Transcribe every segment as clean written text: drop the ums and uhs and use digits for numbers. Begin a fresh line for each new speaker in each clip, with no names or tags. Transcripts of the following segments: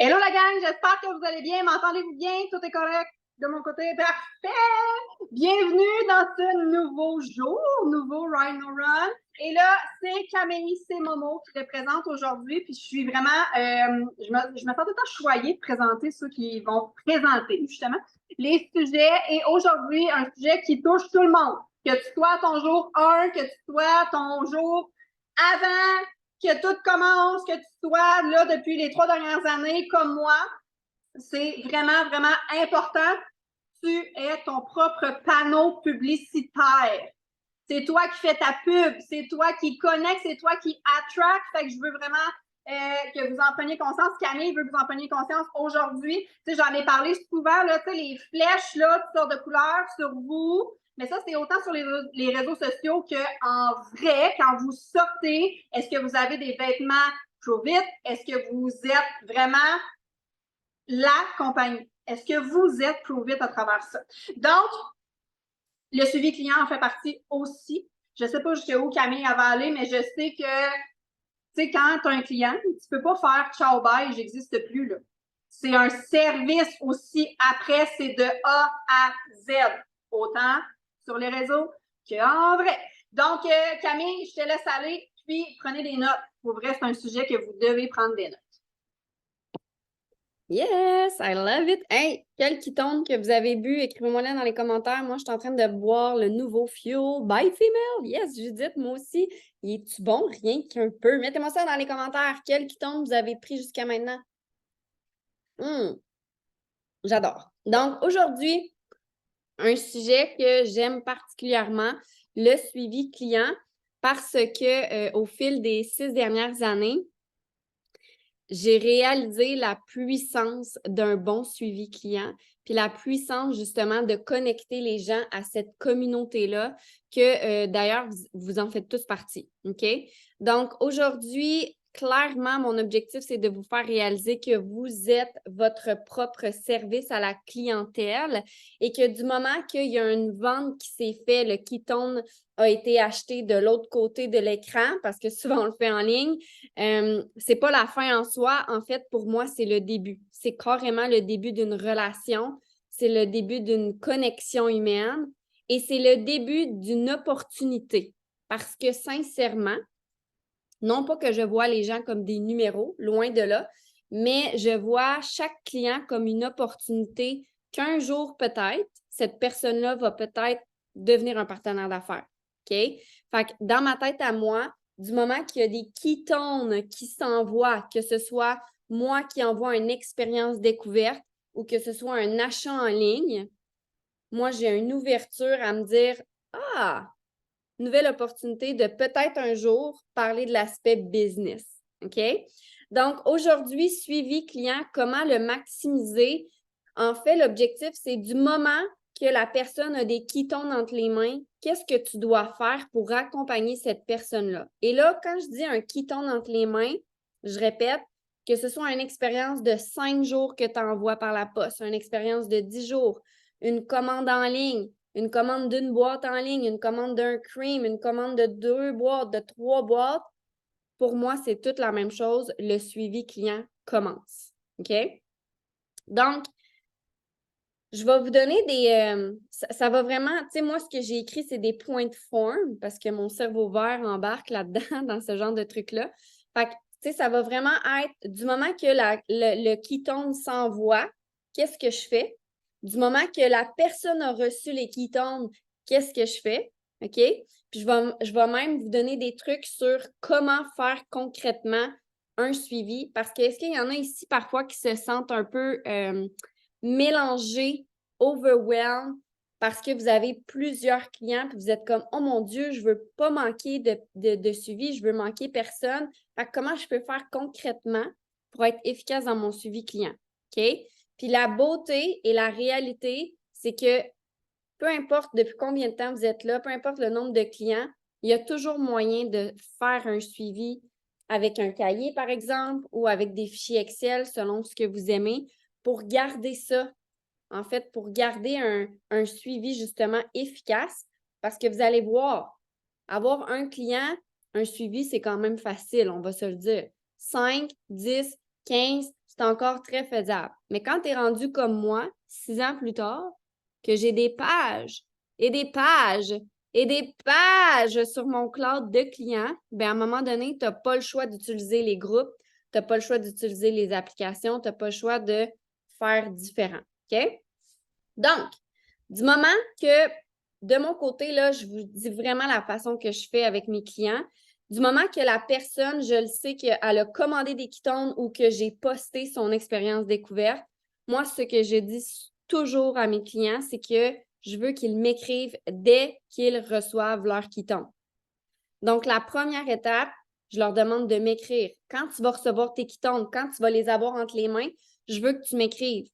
Hello la gang, j'espère que vous allez bien. M'entendez-vous bien? Tout est correct de mon côté? Parfait! Bienvenue dans ce nouveau jour, nouveau Rhino Run. Et là, c'est Camille, c'est Momo qui représente aujourd'hui. Puis je suis vraiment, je me sens tout le temps choyée de présenter ceux qui vont présenter justement les sujets. Et aujourd'hui, un sujet qui touche tout le monde. Que tu sois ton jour 1, que tu sois ton jour avant, que tout commence, que tu sois là depuis les 3 dernières années comme moi, c'est vraiment, vraiment important. Tu es ton propre panneau publicitaire. C'est toi qui fais ta pub, c'est toi qui connecte, c'est toi qui attract. Fait que je veux vraiment que vous en preniez conscience. Camille veut que vous en preniez conscience aujourd'hui. Tu sais, j'en ai parlé souvent, là, tu sais, les flèches, là, toutes sortes de couleurs sur vous. Mais ça, c'est autant sur les réseaux sociaux qu'en vrai, quand vous sortez, est-ce que vous avez des vêtements Prove It? Est-ce que vous êtes vraiment la compagnie? Est-ce que vous êtes Prove It à travers ça? Donc, le suivi client en fait partie aussi. Je ne sais pas jusqu'où Camille va aller, mais je sais que, tu sais, quand tu as un client, tu ne peux pas faire ciao bye, j'existe plus, là. C'est un service aussi. Après, c'est de A à Z. Autant sur les réseaux qu'en vrai. Donc, Camille, je te laisse aller, puis prenez des notes. Pour vrai, c'est un sujet que vous devez prendre des notes.
Yes, I love it. Hey, quel ketone que vous avez bu, écrivez-moi là dans les commentaires. Moi, je suis en train de boire le nouveau Fuel by Female. Yes, Judith, moi aussi. Il est-tu bon? Rien qu'un peu. Mettez-moi ça dans les commentaires. Quel ketone vous avez pris jusqu'à maintenant? J'adore. Donc, aujourd'hui, un sujet que j'aime particulièrement, le suivi client, parce que au fil des 6 dernières années, j'ai réalisé la puissance d'un bon suivi client, puis la puissance justement de connecter les gens à cette communauté-là, que d'ailleurs, vous en faites tous partie. OK? Donc, aujourd'hui, clairement, mon objectif, c'est de vous faire réaliser que vous êtes votre propre service à la clientèle et que du moment qu'il y a une vente qui s'est faite, le ketone a été acheté de l'autre côté de l'écran, parce que souvent on le fait en ligne, c'est pas la fin en soi. En fait, pour moi, c'est le début. C'est carrément le début d'une relation. C'est le début d'une connexion humaine et c'est le début d'une opportunité. Parce que sincèrement, non pas que je vois les gens comme des numéros, loin de là, mais je vois chaque client comme une opportunité qu'un jour peut-être, cette personne-là va peut-être devenir un partenaire d'affaires. OK? Fait que dans ma tête à moi, du moment qu'il y a des ketones qui s'envoient, que ce soit moi qui envoie une expérience découverte ou que ce soit un achat en ligne, moi, j'ai une ouverture à me dire « Ah, nouvelle opportunité de peut-être un jour parler de l'aspect business. » OK? Donc, aujourd'hui, suivi client, comment le maximiser? En fait, l'objectif, c'est du moment que la personne a des ketones entre les mains, qu'est-ce que tu dois faire pour accompagner cette personne-là? Et là, quand je dis un ketone entre les mains, je répète, que ce soit une expérience de 5 jours que tu envoies par la poste, une expérience de 10 jours, une commande en ligne, une commande d'une boîte en ligne, une commande d'un cream, une commande de 2 boîtes, de 3 boîtes, pour moi, c'est toute la même chose. Le suivi client commence. OK? Donc, je vais vous donner des... ça va vraiment... Tu sais, moi, ce que j'ai écrit, c'est des points de forme parce que mon cerveau vert embarque là-dedans, dans ce genre de truc-là. Fait que, tu sais, ça va vraiment être du moment que le ketone s'envoie, qu'est-ce que je fais? Du moment que la personne a reçu les ketones, qu'est-ce que je fais? OK? Puis je vais même vous donner des trucs sur comment faire concrètement un suivi parce que est-ce qu'il y en a ici parfois qui se sentent un peu mélangés, overwhelmed parce que vous avez plusieurs clients puis vous êtes comme « Oh mon Dieu, je ne veux pas manquer de suivi, je veux manquer personne. » Fait que comment je peux faire concrètement pour être efficace dans mon suivi client? OK? Puis la beauté et la réalité, c'est que peu importe depuis combien de temps vous êtes là, peu importe le nombre de clients, il y a toujours moyen de faire un suivi avec un cahier, par exemple, ou avec des fichiers Excel selon ce que vous aimez pour garder ça, en fait, pour garder un suivi justement efficace parce que vous allez voir, avoir un client, un suivi, c'est quand même facile, on va se le dire. 5, 10, 15, c'est encore très faisable. Mais quand tu es rendu comme moi, 6 ans plus tard, que j'ai des pages et des pages et des pages sur mon cloud de clients, bien, à un moment donné, tu n'as pas le choix d'utiliser les groupes, tu n'as pas le choix d'utiliser les applications, tu n'as pas le choix de faire différent. OK? Donc, du moment que, de mon côté, là, je vous dis vraiment la façon que je fais avec mes clients, du moment que la personne, je le sais qu'elle a commandé des Ketones ou que j'ai posté son expérience découverte, moi, ce que je dis toujours à mes clients, c'est que je veux qu'ils m'écrivent dès qu'ils reçoivent leur Ketone. Donc, la première étape, je leur demande de m'écrire. Quand tu vas recevoir tes Ketones, quand tu vas les avoir entre les mains, je veux que tu m'écrives.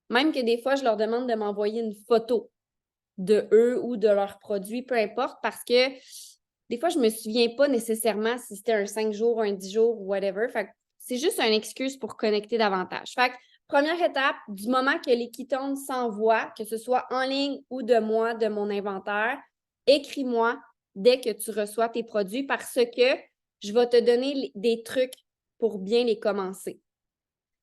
Même que des fois, je leur demande de m'envoyer une photo de eux ou de leurs produits, peu importe, parce que des fois, je ne me souviens pas nécessairement si c'était un 5 jours, un 10 jours ou whatever. Fait que c'est juste une excuse pour connecter davantage. Fait que, première étape, du moment que les Ketones s'envoient, que ce soit en ligne ou de moi, de mon inventaire, écris-moi dès que tu reçois tes produits parce que je vais te donner des trucs pour bien les commencer.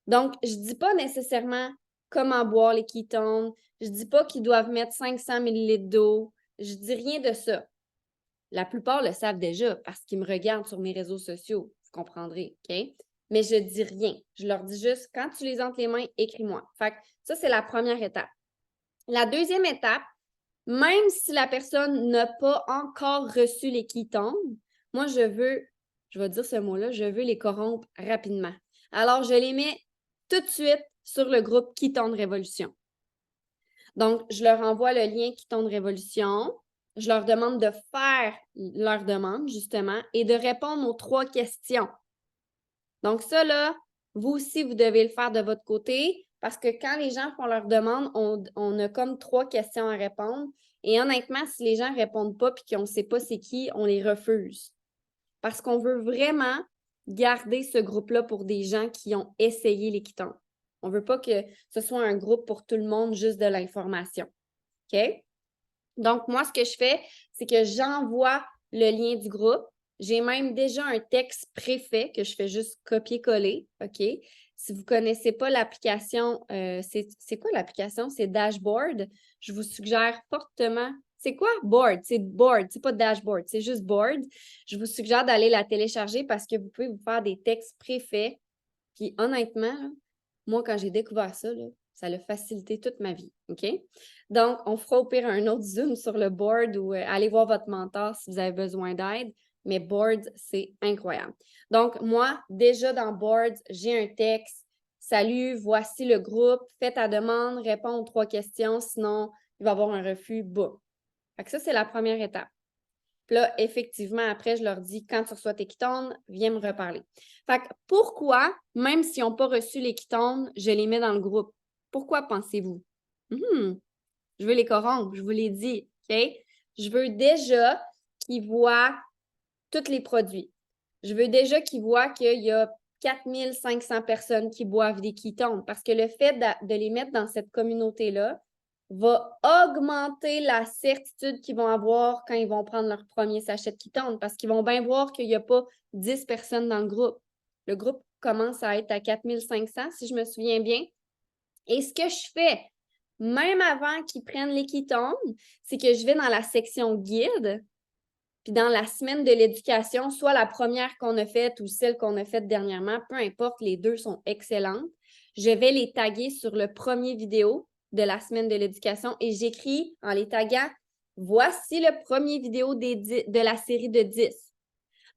Donc, je ne dis pas nécessairement comment boire les Ketones. Je ne dis pas qu'ils doivent mettre 500 ml d'eau. Je ne dis rien de ça. La plupart le savent déjà parce qu'ils me regardent sur mes réseaux sociaux. Vous comprendrez, OK? Mais je ne dis rien. Je leur dis juste, quand tu les as entre les mains, écris-moi. Fait que ça, c'est la première étape. La deuxième étape, même si la personne n'a pas encore reçu les Ketones, moi, je vais dire ce mot-là, je veux les corrompre rapidement. Alors, je les mets tout de suite sur le groupe Ketone Révolution. Donc, je leur envoie le lien Ketone Révolution. Je leur demande de faire leur demande, justement, et de répondre aux 3 questions. Donc, ça, là, vous aussi, vous devez le faire de votre côté parce que quand les gens font leur demande, on a comme 3 questions à répondre. Et honnêtement, si les gens ne répondent pas et qu'on ne sait pas c'est qui, on les refuse. Parce qu'on veut vraiment garder ce groupe-là pour des gens qui ont essayé les Ketones. On ne veut pas que ce soit un groupe pour tout le monde, juste de l'information. OK? Donc, moi, ce que je fais, c'est que j'envoie le lien du groupe. J'ai même déjà un texte préfet que je fais juste copier-coller. OK? Si vous ne connaissez pas l'application, c'est quoi l'application? C'est Dashboard. Je vous suggère fortement. C'est quoi? Board. C'est Board. C'est pas Dashboard. C'est juste Board. Je vous suggère d'aller la télécharger parce que vous pouvez vous faire des textes préfaits. Puis honnêtement, là, moi, quand j'ai découvert ça, là, ça a facilité toute ma vie. OK? Donc, on fera au pire un autre Zoom sur le board ou allez voir votre mentor si vous avez besoin d'aide. Mais board, c'est incroyable. Donc, moi, déjà dans board, j'ai un texte. Salut, voici le groupe. Fais ta demande, réponds aux 3 questions. Sinon, il va y avoir un refus. Bah. Fait que ça, c'est la première étape. Puis là, effectivement, après, je leur dis, quand tu reçois tes Ketones, viens me reparler. Fait que pourquoi, même s'ils n'ont pas reçu les Ketones, je les mets dans le groupe? Pourquoi pensez-vous? Je veux les corrompre, je vous l'ai dit, OK? Je veux déjà qu'ils voient tous les produits. Je veux déjà qu'ils voient qu'il y a 4500 personnes qui boivent des Ketones parce que le fait de les mettre dans cette communauté-là va augmenter la certitude qu'ils vont avoir quand ils vont prendre leur premier sachet de Ketone parce qu'ils vont bien voir qu'il n'y a pas 10 personnes dans le groupe. Le groupe commence à être à 4500, si je me souviens bien. Et ce que je fais, même avant qu'ils prennent les Ketones, c'est que je vais dans la section guide, puis dans la semaine de l'éducation, soit la première qu'on a faite ou celle qu'on a faite dernièrement, peu importe, les deux sont excellentes. Je vais les taguer sur le premier vidéo de la semaine de l'éducation et j'écris en les taguant « Voici le premier vidéo de la série de 10 ».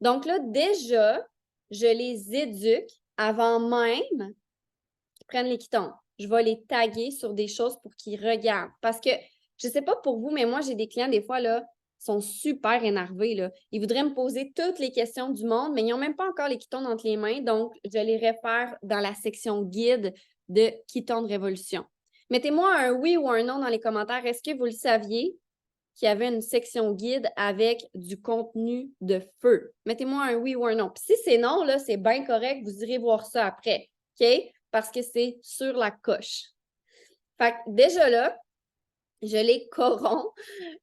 Donc là, déjà, je les éduque avant même qu'ils prennent les Ketones. Je vais les taguer sur des choses pour qu'ils regardent. Parce que, je ne sais pas pour vous, mais moi, j'ai des clients, des fois, là, sont super énervés. Là. Ils voudraient me poser toutes les questions du monde, mais ils n'ont même pas encore les Ketones entre les mains. Donc, je les réfère dans la section guide de Ketone Révolution. Mettez-moi un oui ou un non dans les commentaires. Est-ce que vous le saviez qu'il y avait une section guide avec du contenu de feu? Mettez-moi un oui ou un non. Puis si c'est non, là, c'est bien correct. Vous irez voir ça après. OK? Parce que c'est sur la coche. Fait que déjà là, je les corromps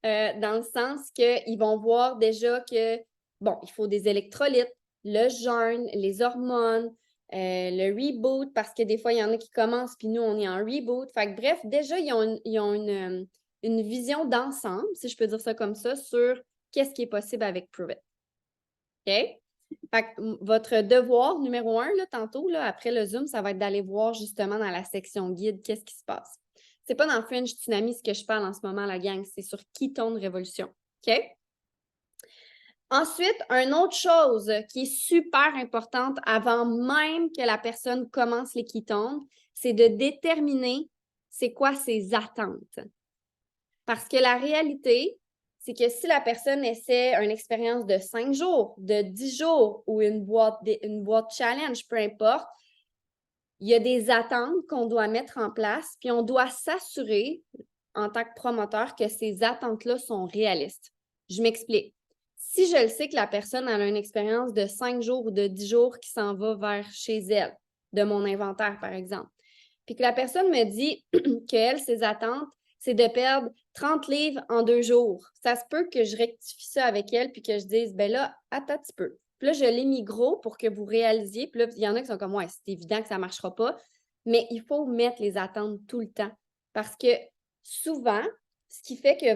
dans le sens qu'ils vont voir déjà que, bon, il faut des électrolytes, le jeûne, les hormones, le reboot, parce que des fois, il y en a qui commencent, puis nous, on est en reboot. Fait que bref, déjà, ils ont une vision d'ensemble, si je peux dire ça comme ça, sur qu'est-ce qui est possible avec Prove It. OK? Fait que votre devoir numéro 1, là, tantôt, là, après le Zoom, ça va être d'aller voir justement dans la section guide qu'est-ce qui se passe. C'est pas dans French Tsunami ce que je parle en ce moment, la gang, c'est sur Ketone Révolution. OK? Ensuite, une autre chose qui est super importante avant même que la personne commence les ketones, c'est de déterminer c'est quoi ses attentes. Parce que la réalité, c'est que si la personne essaie une expérience de 5 jours, de 10 jours ou une boîte challenge, peu importe, il y a des attentes qu'on doit mettre en place, puis on doit s'assurer en tant que promoteur que ces attentes-là sont réalistes. Je m'explique. Si je le sais que la personne a une expérience de 5 jours ou de 10 jours qui s'en va vers chez elle, de mon inventaire, par exemple, puis que la personne me dit qu'elle, ses attentes, c'est de perdre 30 livres en 2 jours. Ça se peut que je rectifie ça avec elle puis que je dise, ben là, attends un petit peu. Puis là, je l'ai mis gros pour que vous réalisiez. Puis là, il y en a qui sont comme, ouais, c'est évident que ça ne marchera pas. Mais il faut mettre les attentes tout le temps. Parce que souvent, ce qui fait que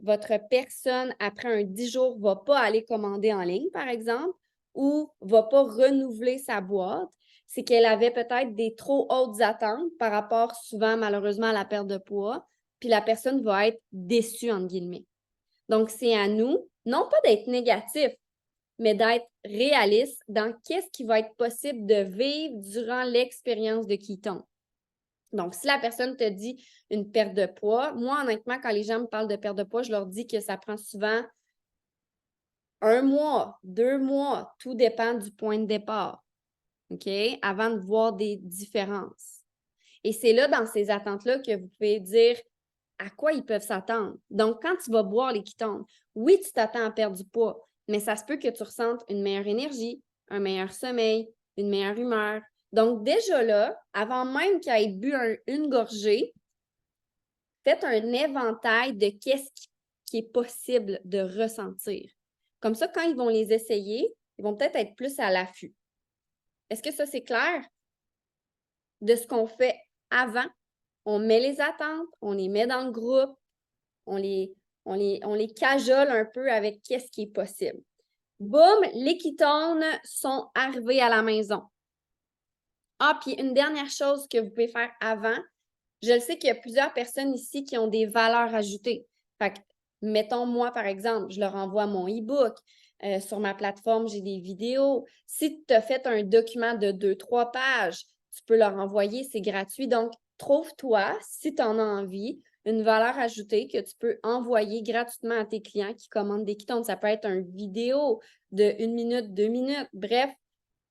votre personne, après un 10 jours, ne va pas aller commander en ligne, par exemple, ou ne va pas renouveler sa boîte, c'est qu'elle avait peut-être des trop hautes attentes par rapport souvent, malheureusement, à la perte de poids, puis la personne va être déçue, entre guillemets. Donc, c'est à nous, non pas d'être négatif, mais d'être réaliste dans qu'est-ce qui va être possible de vivre durant l'expérience de ketone. Donc, si la personne te dit une perte de poids, moi, honnêtement, quand les gens me parlent de perte de poids, je leur dis que ça prend souvent 1 mois, 2 mois, tout dépend du point de départ, OK? Avant de voir des différences. Et c'est là, dans ces attentes-là, que vous pouvez dire à quoi ils peuvent s'attendre. Donc, quand tu vas boire les ketones, oui, tu t'attends à perdre du poids, mais ça se peut que tu ressentes une meilleure énergie, un meilleur sommeil, une meilleure humeur. Donc, déjà là, avant même qu'il ait bu une gorgée, faites un éventail de qu'est-ce qui est possible de ressentir. Comme ça, quand ils vont les essayer, ils vont peut-être être plus à l'affût. Est-ce que ça, c'est clair de ce qu'on fait avant? On met les attentes, on les met dans le groupe, on les cajole un peu avec qu'est-ce qui est possible. Boum, les ketones sont arrivés à la maison. Ah, puis une dernière chose que vous pouvez faire avant, je le sais qu'il y a plusieurs personnes ici qui ont des valeurs ajoutées. Fait que, mettons, moi, par exemple, je leur envoie mon e-book. Sur ma plateforme, j'ai des vidéos. Si tu as fait un document de 2-3 pages, tu peux leur envoyer, c'est gratuit. Donc, trouve-toi, si tu en as envie, une valeur ajoutée que tu peux envoyer gratuitement à tes clients qui commandent des ketones. Ça peut être une vidéo de 1 minute, 2 minutes. Bref,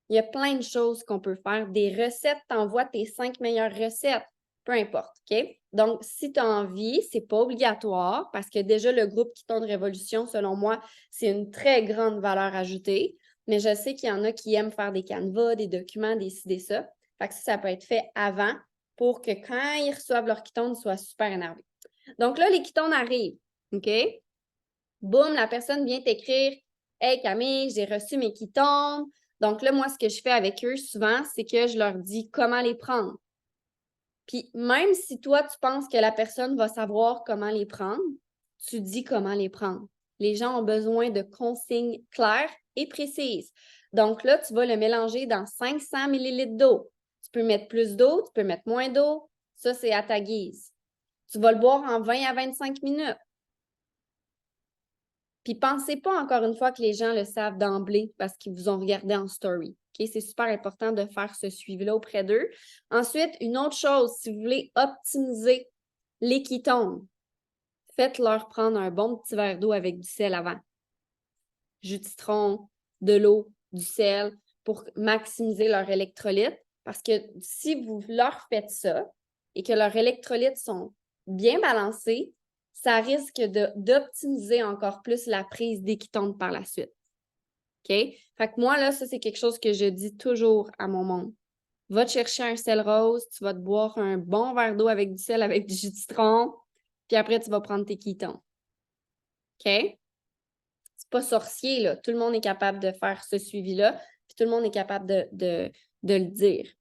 il y a plein de choses qu'on peut faire. Des recettes, t'envoies tes 5 meilleures recettes. Peu importe, OK? Donc, si tu as envie, c'est pas obligatoire parce que déjà, le groupe Ketone Révolution, selon moi, c'est une très grande valeur ajoutée. Mais je sais qu'il y en a qui aiment faire des canevas, des documents, des ci, des ça. Fait que ça peut être fait avant pour que quand ils reçoivent leur ketone, ils soient super énervés. Donc là, les ketones arrivent, OK? Boum, la personne vient t'écrire « Hey Camille, j'ai reçu mes ketones. » Donc là, moi, ce que je fais avec eux souvent, c'est que je leur dis comment les prendre. Puis même si toi, tu penses que la personne va savoir comment les prendre, tu dis comment les prendre. Les gens ont besoin de consignes claires et précises. Donc là, tu vas le mélanger dans 500 ml d'eau. Tu peux mettre plus d'eau, tu peux mettre moins d'eau. Ça, c'est à ta guise. Tu vas le boire en 20 à 25 minutes. Puis pensez pas encore une fois que les gens le savent d'emblée parce qu'ils vous ont regardé en story. Okay? C'est super important de faire ce suivi-là auprès d'eux. Ensuite, une autre chose, si vous voulez optimiser les ketones, faites-leur prendre un bon petit verre d'eau avec du sel avant. Jus de citron, de l'eau, du sel pour maximiser leur électrolyte. Parce que si vous leur faites ça et que leurs électrolytes sont bien balancés, ça risque d'optimiser encore plus la prise des ketones par la suite. OK? Fait que moi, là, ça, c'est quelque chose que je dis toujours à mon monde. Va te chercher un sel rose, tu vas te boire un bon verre d'eau avec du sel, avec du jus de citron, puis après, tu vas prendre tes ketones. OK? C'est pas sorcier, là. Tout le monde est capable de faire ce suivi-là, puis tout le monde est capable de de le dire.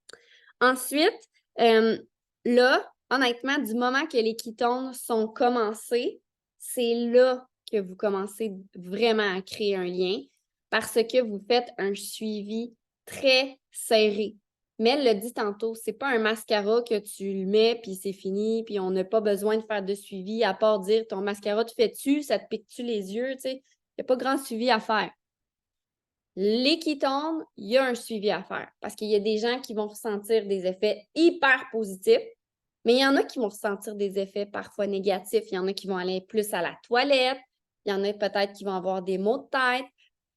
Ensuite, là, honnêtement, du moment que les ketones sont commencés, c'est là que vous commencez vraiment à créer un lien parce que vous faites un suivi très serré. Mais elle l'a dit tantôt, c'est pas un mascara que tu le mets puis c'est fini, puis on n'a pas besoin de faire de suivi à part dire ton mascara, tu fais-tu, ça te pique-tu les yeux, tu sais. Il n'y a pas grand suivi à faire. Les ketones, il y a un suivi à faire parce qu'il y a des gens qui vont ressentir des effets hyper positifs, mais il y en a qui vont ressentir des effets parfois négatifs. Il y en a qui vont aller plus à la toilette, il y en a peut-être qui vont avoir des maux de tête.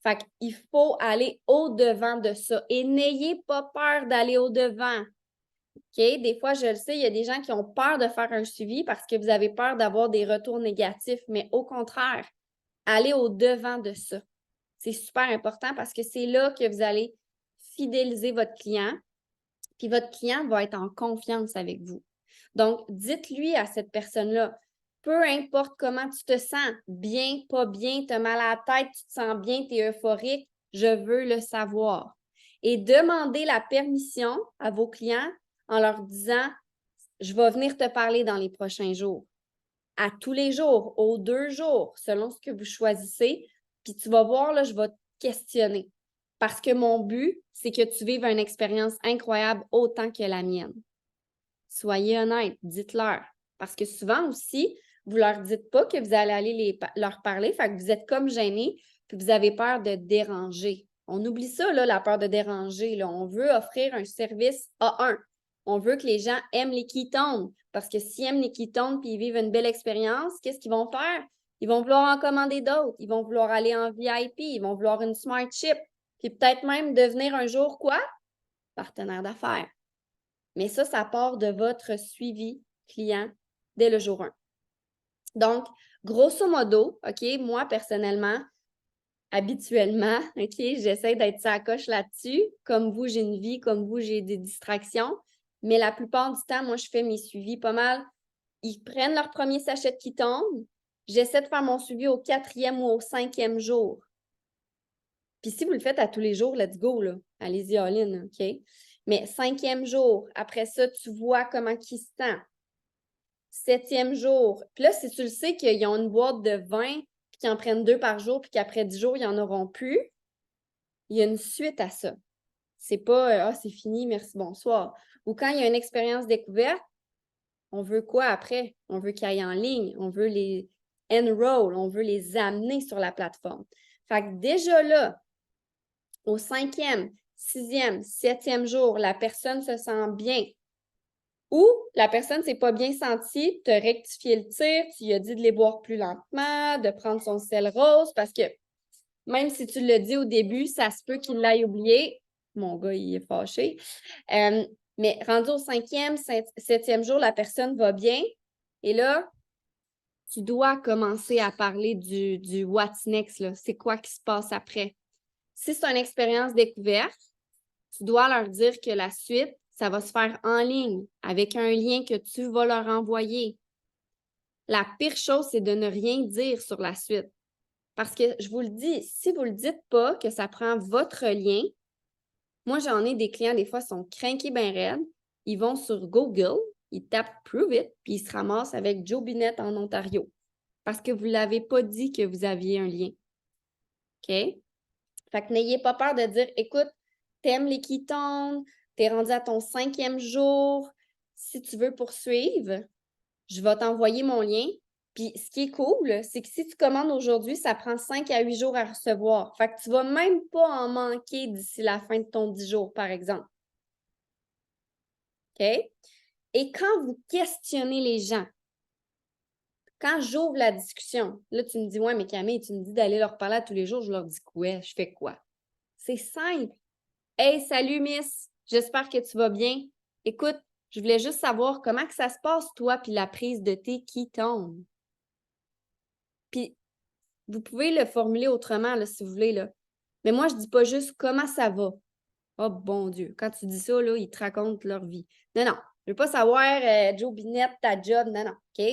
Fait qu'il faut aller au-devant de ça et n'ayez pas peur d'aller au-devant. OK? Des fois, je le sais, il y a des gens qui ont peur de faire un suivi parce que vous avez peur d'avoir des retours négatifs, mais au contraire, allez au-devant de ça. C'est super important parce que c'est là que vous allez fidéliser votre client, puis votre client va être en confiance avec vous. Donc, dites-lui à cette personne-là, peu importe comment tu te sens, bien, pas bien, tu as mal à la tête, tu te sens bien, tu es euphorique, je veux le savoir. Et demandez la permission à vos clients en leur disant, je vais venir te parler dans les prochains jours. À tous les jours, aux 2 jours, selon ce que vous choisissez. Puis tu vas voir, là, je vais te questionner. Parce que mon but, c'est que tu vives une expérience incroyable autant que la mienne. Soyez honnête, dites-leur. Parce que souvent aussi, vous ne leur dites pas que vous allez aller leur parler, fait que vous êtes comme gêné, puis vous avez peur de déranger. On oublie ça, là, la peur de déranger. Là. On veut offrir un service A1. On veut que les gens aiment les ketones. Parce que s'ils aiment les ketones puis ils vivent une belle expérience, qu'est-ce qu'ils vont faire? Ils vont vouloir en commander d'autres. Ils vont vouloir aller en VIP. Ils vont vouloir une Smart Chip. Puis peut-être même devenir un jour quoi? Partenaire d'affaires. Mais ça part de votre suivi client dès le jour 1. Donc, grosso modo, OK, moi, personnellement, habituellement, OK, j'essaie d'être sa coche là-dessus. Comme vous, j'ai une vie, comme vous, j'ai des distractions. Mais la plupart du temps, moi, je fais mes suivis pas mal. Ils prennent leur premier sachet de ketone. J'essaie de faire mon suivi au 4e ou au 5e jour. Puis si vous le faites à tous les jours, let's go, là. Allez-y, all-in, OK? Mais 5e jour, après ça, tu vois comment il se sent. 7e jour. Puis là, si tu le sais qu'ils ont une boîte de 20, puis qu'ils en prennent 2 par jour, puis qu'après 10 jours, ils n'en auront plus, il y a une suite à ça. C'est pas c'est fini, merci, bonsoir. Ou quand il y a une expérience découverte, on veut quoi après? On veut qu'ils aillent en ligne, on veut les enroll, on veut les amener sur la plateforme. Fait que déjà là, au 5e, 6e, 7e jour, la personne se sent bien. Ou la personne ne s'est pas bien sentie, tu as rectifié le tir, tu lui as dit de les boire plus lentement, de prendre son sel rose, parce que même si tu le dis au début, ça se peut qu'il l'aille oublié. Mon gars, il est fâché. Mais rendu au 5e, 7e jour, la personne va bien. Et là, tu dois commencer à parler du what's next, là. C'est quoi qui se passe après? Si c'est une expérience découverte, tu dois leur dire que la suite, ça va se faire en ligne avec un lien que tu vas leur envoyer. La pire chose, c'est de ne rien dire sur la suite. Parce que je vous le dis, si vous ne le dites pas que ça prend votre lien, moi, j'en ai des clients, des fois, sont craqués bien raides. Ils vont sur Google, ils tapent Prove It, puis ils se ramassent avec Joe Binette en Ontario. Parce que vous ne l'avez pas dit que vous aviez un lien. OK? Fait que n'ayez pas peur de dire, écoute, t'aimes les ketones, t'es rendu à ton 5e jour. Si tu veux poursuivre, je vais t'envoyer mon lien. Puis ce qui est cool, c'est que si tu commandes aujourd'hui, ça prend 5 à 8 jours à recevoir. Fait que tu ne vas même pas en manquer d'ici la fin de ton 10 jours, par exemple. OK? Et quand vous questionnez les gens, quand j'ouvre la discussion, là, tu me dis, ouais, mais Camille, tu me dis d'aller leur parler à tous les jours, je leur dis quoi? Je fais quoi? C'est simple. Hey, salut, Miss. J'espère que tu vas bien. Écoute, je voulais juste savoir comment que ça se passe, toi, puis la prise de thé qui tombe. Puis, vous pouvez le formuler autrement, là, si vous voulez, là. Mais moi, je ne dis pas juste comment ça va. Oh, bon Dieu. Quand tu dis ça, là, ils te racontent leur vie. Non, non. Je ne veux pas savoir, Joe Binette, ta job. Non, non. OK?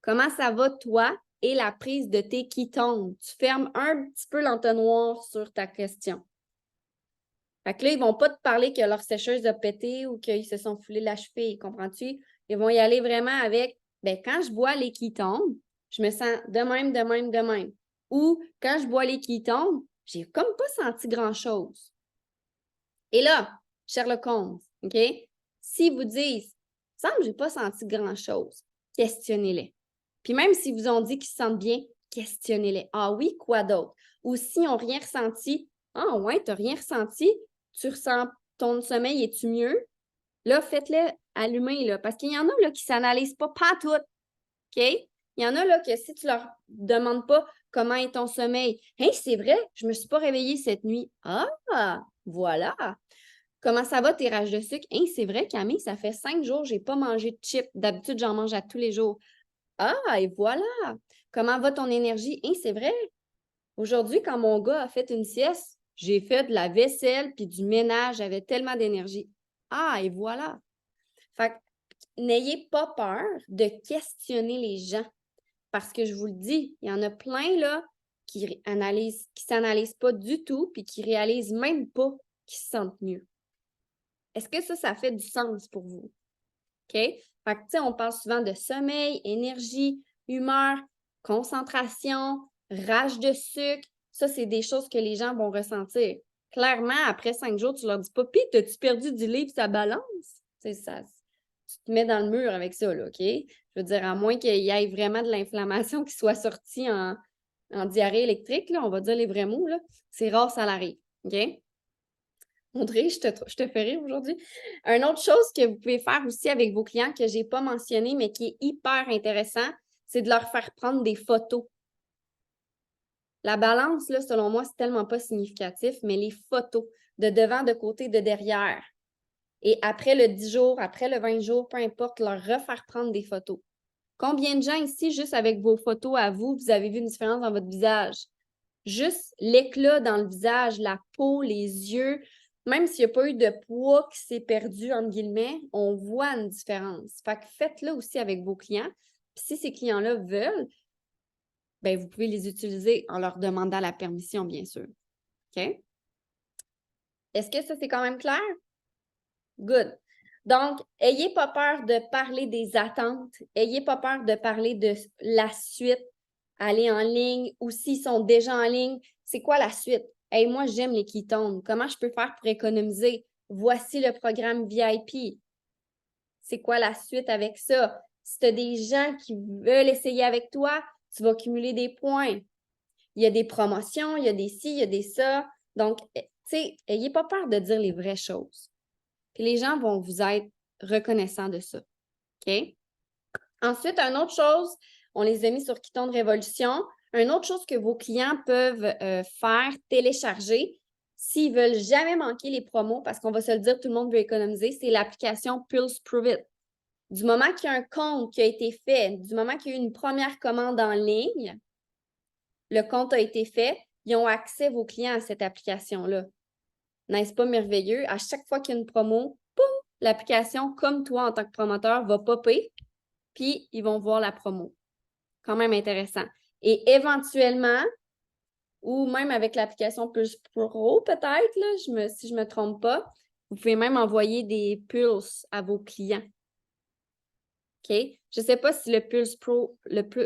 Comment ça va, toi, et la prise de thé qui tombe? Tu fermes un petit peu l'entonnoir sur ta question. Fait que là, ils vont pas te parler que leur sécheuse a pété ou qu'ils se sont foulés la cheville, comprends-tu? Ils vont y aller vraiment avec, ben quand je bois les Ketones, je me sens de même, de même, de même. Ou quand je bois les Ketones, j'ai comme pas senti grand-chose. Et là, Sherlock Holmes, OK? S'ils vous disent, il me semble que j'ai pas senti grand-chose, questionnez-les. Puis même s'ils vous ont dit qu'ils se sentent bien, questionnez-les. Ah oui, quoi d'autre? Ou s'ils n'ont rien ressenti, ah ouais, tu n'as rien ressenti, tu ressens ton sommeil, es-tu mieux? Là, faites-le allumer, là, parce qu'il y en a là, qui ne s'analysent pas tout, OK? Il y en a là que si tu leur demandes pas comment est ton sommeil, hey, c'est vrai, je ne me suis pas réveillée cette nuit. Ah, voilà. Comment ça va tes rages de sucre? Hey, c'est vrai, Camille, ça fait 5 jours que je n'ai pas mangé de chips. D'habitude, j'en mange à tous les jours. Ah, et voilà! Comment va ton énergie? Hey, c'est vrai. Aujourd'hui, quand mon gars a fait une sieste, j'ai fait de la vaisselle puis du ménage. J'avais tellement d'énergie. Ah, et voilà. Fait que n'ayez pas peur de questionner les gens. Parce que je vous le dis, il y en a plein là qui s'analysent pas du tout puis qui réalisent même pas qu'ils se sentent mieux. Est-ce que ça fait du sens pour vous? OK? Fait que, tu sais, on parle souvent de sommeil, énergie, humeur, concentration, rage de sucre. Ça, c'est des choses que les gens vont ressentir. Clairement, après 5 jours, tu leur dis pas, pis, t'as-tu perdu du livre, sa balance? Tu sais, ça, tu te mets dans le mur avec ça, là, OK? Je veux dire, à moins qu'il y ait vraiment de l'inflammation qui soit sortie en diarrhée électrique, là, on va dire les vrais mots, là. C'est rare, ça l'arrive, OK? Audrey, je te fais rire aujourd'hui. Une autre chose que vous pouvez faire aussi avec vos clients que je n'ai pas mentionné, mais qui est hyper intéressant, c'est de leur faire prendre des photos. La balance, là, selon moi, c'est tellement pas significatif, mais les photos de devant, de côté, de derrière. Et après le 10 jours, après le 20 jours, peu importe, leur refaire prendre des photos. Combien de gens ici, juste avec vos photos à vous, vous avez vu une différence dans votre visage? Juste l'éclat dans le visage, la peau, les yeux, même s'il n'y a pas eu de poids qui s'est perdu, entre guillemets, on voit une différence. Fait que faites-le aussi avec vos clients. Puis si ces clients-là veulent, ben vous pouvez les utiliser en leur demandant la permission, bien sûr. OK? Est-ce que ça, c'est quand même clair? Good. Donc, ayez pas peur de parler des attentes. Ayez pas peur de parler de la suite. Aller en ligne ou s'ils sont déjà en ligne, c'est quoi la suite? Hey, moi, j'aime les ketones. Comment je peux faire pour économiser? Voici le programme VIP. C'est quoi la suite avec ça? Si tu as des gens qui veulent essayer avec toi, tu vas cumuler des points. Il y a des promotions, il y a des ci, il y a des ça. Donc, tu sais, ayez pas peur de dire les vraies choses. Puis les gens vont vous être reconnaissants de ça. OK? Ensuite, une autre chose, on les a mis sur Ketone Révolution. Une autre chose que vos clients peuvent faire, télécharger, s'ils ne veulent jamais manquer les promos, parce qu'on va se le dire, tout le monde veut économiser, c'est l'application Pulse Prove It. Du moment qu'il y a un compte qui a été fait, du moment qu'il y a eu une première commande en ligne, le compte a été fait, ils ont accès, vos clients, à cette application-là. N'est-ce pas merveilleux? À chaque fois qu'il y a une promo, boum, l'application, comme toi en tant que promoteur, va popper, puis ils vont voir la promo. Quand même intéressant. Et éventuellement, ou même avec l'application Pulse Pro, peut-être, là, si je ne me trompe pas, vous pouvez même envoyer des pulses à vos clients. OK? Je ne sais pas si le Pulse Pro,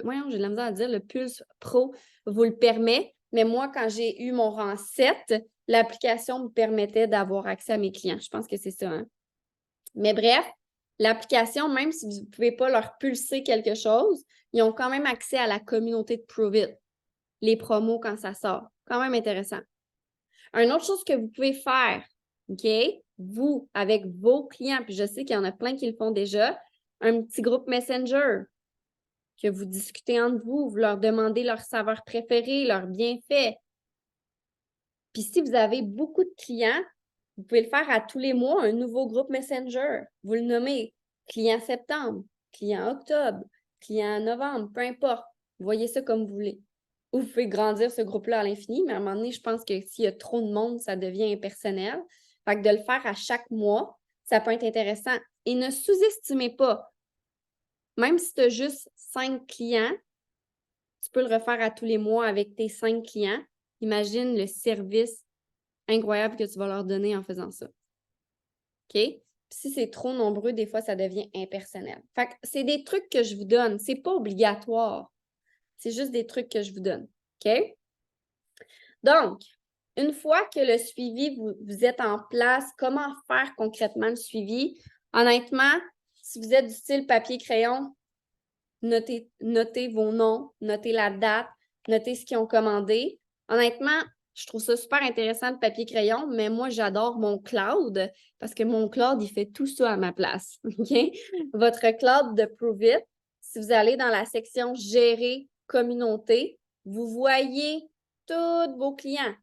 voyons, j'ai de la misère à dire, le Pulse Pro vous le permet, mais moi, quand j'ai eu mon rang 7, l'application me permettait d'avoir accès à mes clients. Je pense que c'est ça. Hein? Mais bref, l'application, même si vous ne pouvez pas leur pulser quelque chose, ils ont quand même accès à la communauté de Prove It, les promos quand ça sort. Quand même intéressant. Une autre chose que vous pouvez faire, OK, vous, avec vos clients, puis je sais qu'il y en a plein qui le font déjà, un petit groupe Messenger que vous discutez entre vous, vous leur demandez leur saveur préférée, leurs bienfaits. Puis si vous avez beaucoup de clients, vous pouvez le faire à tous les mois, un nouveau groupe Messenger. Vous le nommez client septembre, client octobre, client novembre, peu importe. Vous voyez ça comme vous voulez. Ou vous pouvez grandir ce groupe-là à l'infini, mais à un moment donné, je pense que s'il y a trop de monde, ça devient impersonnel. Fait que de le faire à chaque mois, ça peut être intéressant. Et ne sous-estimez pas. Même si tu as juste 5 clients, tu peux le refaire à tous les mois avec tes 5 clients. Imagine le service incroyables que tu vas leur donner en faisant ça. OK? Puis si c'est trop nombreux, des fois, ça devient impersonnel. Fait que c'est des trucs que je vous donne. C'est pas obligatoire. C'est juste des trucs que je vous donne. OK? Donc, une fois que le suivi, vous êtes en place, comment faire concrètement le suivi? Honnêtement, si vous êtes du style papier-crayon, notez vos noms, notez la date, notez ce qu'ils ont commandé. Honnêtement, je trouve ça super intéressant le papier-crayon, mais moi, j'adore mon cloud parce que mon cloud, il fait tout ça à ma place. OK? Votre cloud de Pruvit, si vous allez dans la section Gérer communauté, vous voyez tous vos clients.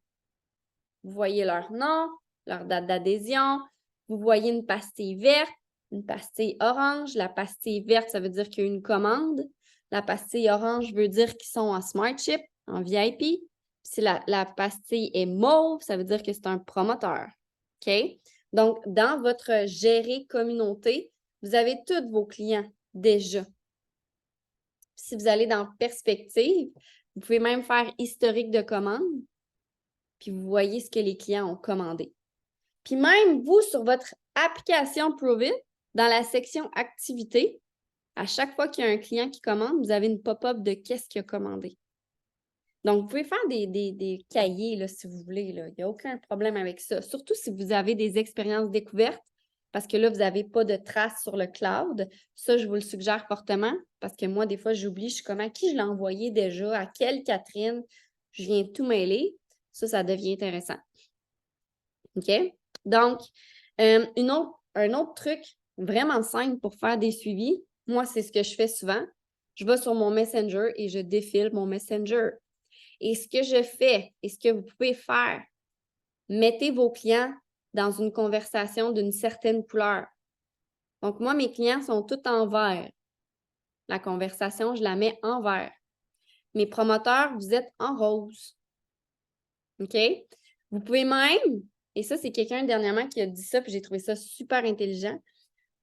Vous voyez leur nom, leur date d'adhésion, vous voyez une pastille verte, une pastille orange. La pastille verte, ça veut dire qu'il y a une commande. La pastille orange veut dire qu'ils sont en Smart Ship, en VIP. Si la pastille est mauve, ça veut dire que c'est un promoteur. OK? Donc, dans votre gérer communauté, vous avez tous vos clients déjà. Si vous allez dans perspective, vous pouvez même faire historique de commande, puis vous voyez ce que les clients ont commandé. Puis même vous, sur votre application Pruvit, dans la section activité, à chaque fois qu'il y a un client qui commande, vous avez une pop-up de qu'est-ce qu'il a commandé. Donc, vous pouvez faire des cahiers là, si vous voulez. Il n'y a aucun problème avec ça. Surtout si vous avez des expériences découvertes, parce que là, vous n'avez pas de traces sur le cloud. Ça, je vous le suggère fortement, parce que moi, des fois, j'oublie, je suis comme à qui je l'ai envoyé déjà, à quelle Catherine, je viens tout mêler. Ça devient intéressant. OK? Donc, un autre truc vraiment simple pour faire des suivis, moi, c'est ce que je fais souvent. Je vais sur mon Messenger et je défile mon Messenger. Et ce que je fais et ce que vous pouvez faire, mettez vos clients dans une conversation d'une certaine couleur. Donc, moi, mes clients sont tous en vert. La conversation, je la mets en vert. Mes promoteurs, vous êtes en rose. OK? Vous pouvez même, et ça, c'est quelqu'un dernièrement qui a dit ça, puis j'ai trouvé ça super intelligent.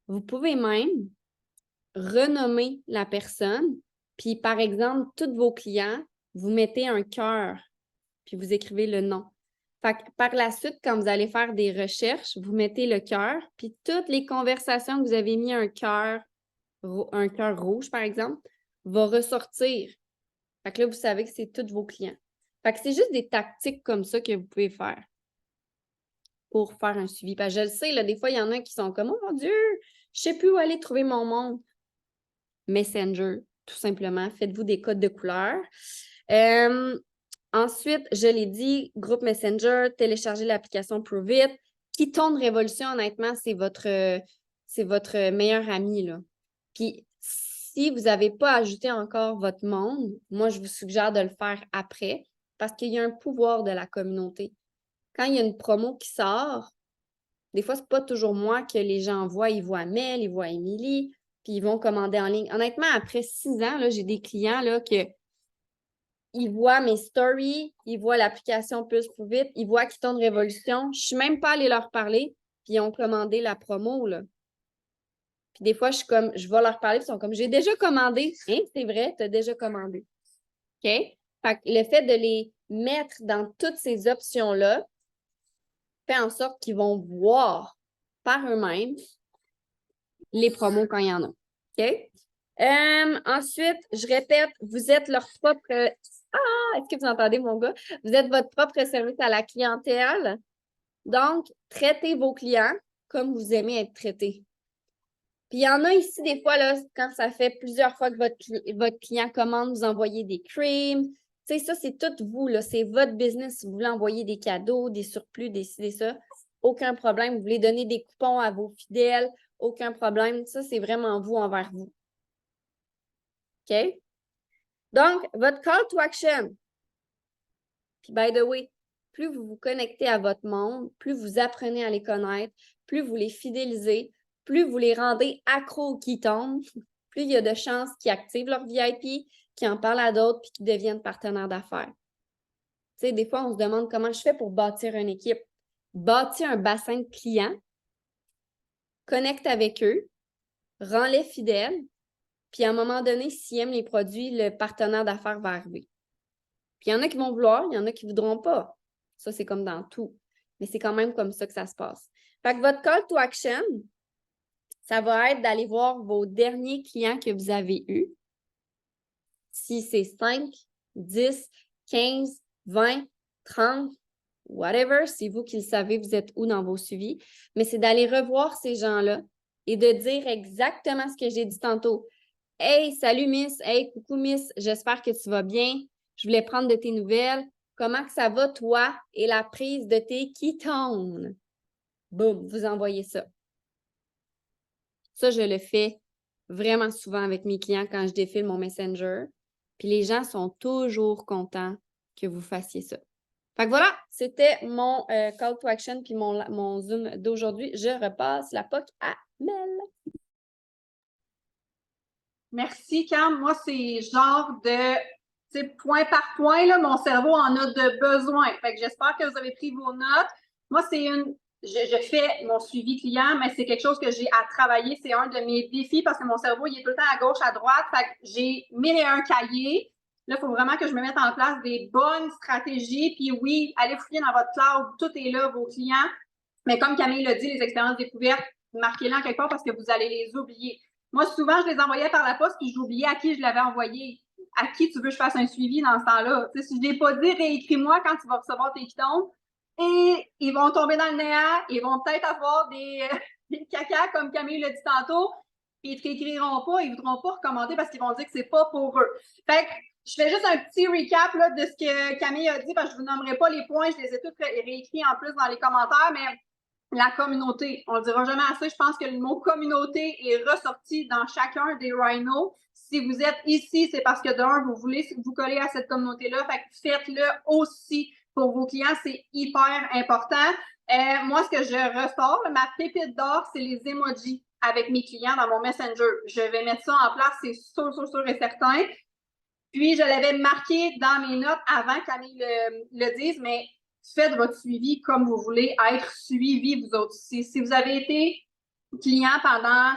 Vous pouvez même renommer la personne, puis par exemple, tous vos clients, vous mettez un cœur, puis vous écrivez le nom. Fait que par la suite, quand vous allez faire des recherches, vous mettez le cœur, puis toutes les conversations que vous avez mis un cœur rouge, par exemple, va ressortir. Fait que là, vous savez que c'est tous vos clients. Fait que c'est juste des tactiques comme ça que vous pouvez faire pour faire un suivi. Parce que je le sais, là, des fois, il y en a qui sont comme « Oh mon Dieu, je ne sais plus où aller trouver mon monde. » Messenger, tout simplement. Faites-vous des codes de couleur. Ensuite, je l'ai dit, groupe Messenger, téléchargez l'application Pruvit. Keystone Révolution, honnêtement, c'est votre meilleur ami, là. Puis, si vous n'avez pas ajouté encore votre monde, moi, je vous suggère de le faire après parce qu'il y a un pouvoir de la communauté. Quand il y a une promo qui sort, des fois, ce n'est pas toujours moi que les gens voient. Ils voient Mel, ils voient Émilie, puis ils vont commander en ligne. Honnêtement, après 6 ans, là, j'ai des clients là, ils voient mes stories, ils voient l'application Plus Pruvit, ils voient Keystone Révolution. Je ne suis même pas allée leur parler, puis ils ont commandé la promo, là. Puis des fois, je vais leur parler, puis ils sont comme, j'ai déjà commandé. Hein, c'est vrai, tu as déjà commandé. OK? Fait que le fait de les mettre dans toutes ces options-là fait en sorte qu'ils vont voir par eux-mêmes les promos quand il y en a. OK? Ensuite, je répète, vous êtes leur propre... Ah! Est-ce que vous entendez, mon gars? Vous êtes votre propre service à la clientèle. Donc, traitez vos clients comme vous aimez être traités. Puis, il y en a ici, des fois, là, quand ça fait plusieurs fois que votre client commande, vous envoyez des creams. Tu sais, ça, c'est tout vous, là. C'est votre business. Si vous voulez envoyer des cadeaux, des surplus, des ci, des ça, aucun problème. Vous voulez donner des coupons à vos fidèles, aucun problème. Ça, c'est vraiment vous envers vous. OK? Donc, votre call to action. Puis, by the way, plus vous vous connectez à votre monde, plus vous apprenez à les connaître, plus vous les fidélisez, plus vous les rendez accros qui tombent, plus il y a de chances qu'ils activent leur VIP, qu'ils en parlent à d'autres, puis qu'ils deviennent partenaires d'affaires. Tu sais, des fois, on se demande comment je fais pour bâtir une équipe. Bâtir un bassin de clients, connecte avec eux, rends-les fidèles, puis à un moment donné, s'ils aiment les produits, le partenaire d'affaires va arriver. Puis il y en a qui vont vouloir, il y en a qui ne voudront pas. Ça, c'est comme dans tout. mais c'est quand même comme ça que ça se passe. Fait que votre call to action, ça va être d'aller voir vos derniers clients que vous avez eus. Si c'est 5, 10, 15, 20, 30, whatever, c'est vous qui le savez, vous êtes où dans vos suivis, mais c'est d'aller revoir ces gens-là et de dire exactement ce que j'ai dit tantôt. « Hey, salut Miss! Hey, coucou Miss! J'espère que tu vas bien. Je voulais prendre de tes nouvelles. Comment que ça va, toi, et la prise de tes ketones? » Boum, vous envoyez ça. Ça, je le fais vraiment souvent avec mes clients quand je défile mon Messenger. Puis les gens sont toujours contents que vous fassiez ça. Fait que voilà, c'était mon call to action puis mon Zoom d'aujourd'hui. Je repasse la POC à Mel.
Merci, Cam. Moi, c'est genre de, tu sais, point par point, là, mon cerveau en a de besoin. Fait que j'espère que vous avez pris vos notes. Moi, je fais mon suivi client, mais c'est quelque chose que j'ai à travailler. C'est un de mes défis parce que mon cerveau, il est tout le temps à gauche, à droite. Fait que j'ai 1001 cahiers. Là, il faut vraiment que je me mette en place des bonnes stratégies. Puis oui, allez fouiller dans votre cloud. Tout est là, vos clients. Mais comme Camille l'a dit, les expériences découvertes, marquez-les en quelque part parce que vous allez les oublier. Moi, souvent, je les envoyais par la poste puis j'oubliais à qui je l'avais envoyé. À qui tu veux que je fasse un suivi dans ce temps-là? Tu sais, si je ne l'ai pas dit, réécris-moi quand tu vas recevoir tes quitons. Et ils vont tomber dans le néant. Ils vont peut-être avoir des caca, comme Camille l'a dit tantôt. Puis ils ne te réécriront pas. Ils ne voudront pas recommander parce qu'ils vont dire que c'est pas pour eux. Fait que je fais juste un petit recap là, de ce que Camille a dit parce que je ne vous nommerai pas les points. Je les ai tous réécrits en plus dans les commentaires, mais la communauté. On ne le dira jamais assez. Je pense que le mot communauté est ressorti dans chacun des rhinos. Si vous êtes ici, c'est parce que d'un, vous voulez vous coller à cette communauté-là. Fait que faites-le aussi pour vos clients. C'est hyper important. Moi, ce que je ressors, ma pépite d'or, c'est les emojis avec mes clients dans mon Messenger. Je vais mettre ça en place, c'est sûr, sûr, sûr et certain. Puis, je l'avais marqué dans mes notes avant qu'Annie le dise, mais faites votre suivi comme vous voulez être suivi, vous autres. Si vous avez été client pendant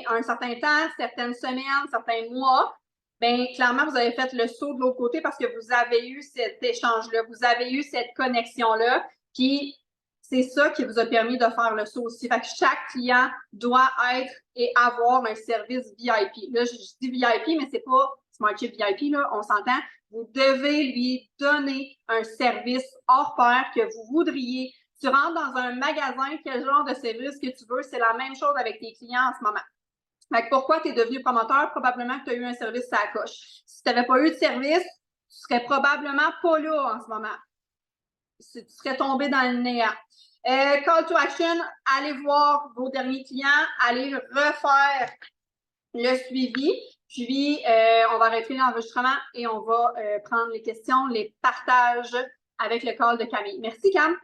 un certain temps, certaines semaines, certains mois, bien, clairement, vous avez fait le saut de l'autre côté parce que vous avez eu cet échange-là, vous avez eu cette connexion-là, puis c'est ça qui vous a permis de faire le saut aussi. Fait que chaque client doit être et avoir un service VIP. Là, je dis VIP, mais c'est pas Smartship VIP, là, on s'entend. Vous devez lui donner un service hors pair que vous voudriez. Tu rentres dans un magasin, quel genre de service que tu veux, c'est la même chose avec tes clients en ce moment. Fait que pourquoi tu es devenu promoteur? Probablement que tu as eu un service à la coche. Si tu n'avais pas eu de service, tu serais probablement pas là en ce moment. Tu serais tombé dans le néant. Call to action, allez voir vos derniers clients, allez refaire le suivi. Puis, on va arrêter l'enregistrement et on va prendre les questions, les partages avec le call de Camille. Merci, Cam.